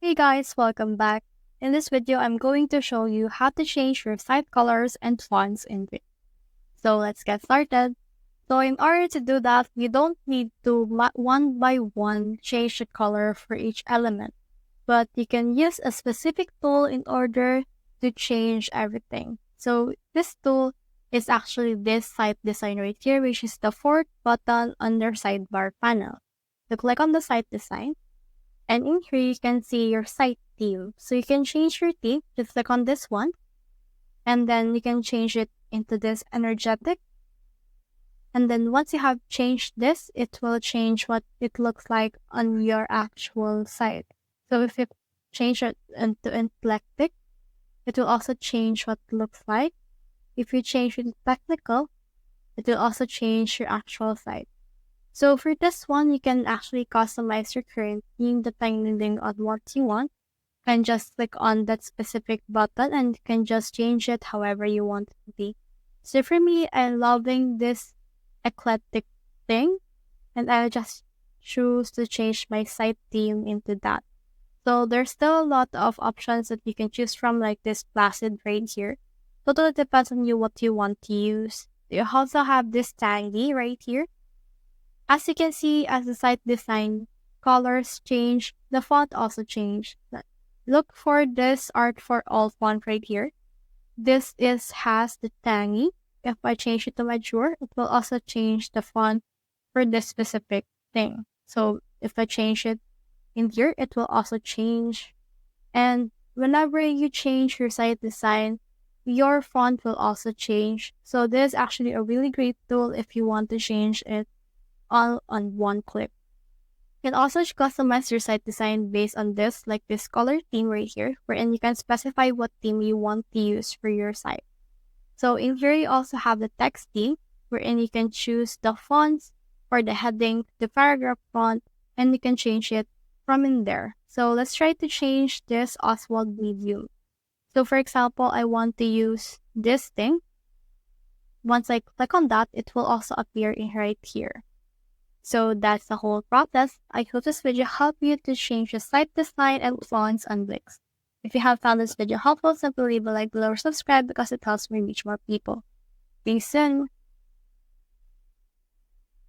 Hey guys, welcome back. In this video, I'm going to show you how to change your site colors and fonts in Wix. So let's get started. So in order to do that, you don't need to one by one change the color for each element, but you can use a specific tool in order to change everything. So this tool is actually this site design right here, which is the fourth button on your sidebar panel. So click on the site design. And in here, you can see your site theme. So you can change your theme. Just click on this one. And then you can change it into this energetic. And then once you have changed this, it will change what it looks like on your actual site. So if you change it into eclectic, it will also change what it looks like. If you change it to technical, it will also change your actual site. So for this one, you can actually customize your current theme depending on what you want. You can just click on that specific button and you can just change it however you want it to be. So for me, I'm loving this eclectic thing, and I'll just choose to change my site theme into that. So there's still a lot of options that you can choose from, like this placid right here. Totally depends on you what you want to use. You also have this tangy right here. As you can see, as the site design colors change, the font also change. Look for this art for all font right here. This has the tangy. If I change it to mature, it will also change the font for this specific thing. So if I change it in here, it will also change. And whenever you change your site design, your font will also change. So this is actually a really great tool if you want to change it all on one click. You can also customize your site design based on this, like this color theme right here, wherein you can specify what theme you want to use for your site. So in here, you also have the text theme, wherein you can choose the fonts for the heading, the paragraph font, and you can change it from in there. So let's try to change this Oswald medium. So for example, I want to use this thing. Once I click on that, it will also appear in right here. So that's the whole process. I hope this video helped you to change your site design and fonts on Wix. If you have found this video helpful, simply leave a like below or subscribe because it helps me reach more people. See you soon!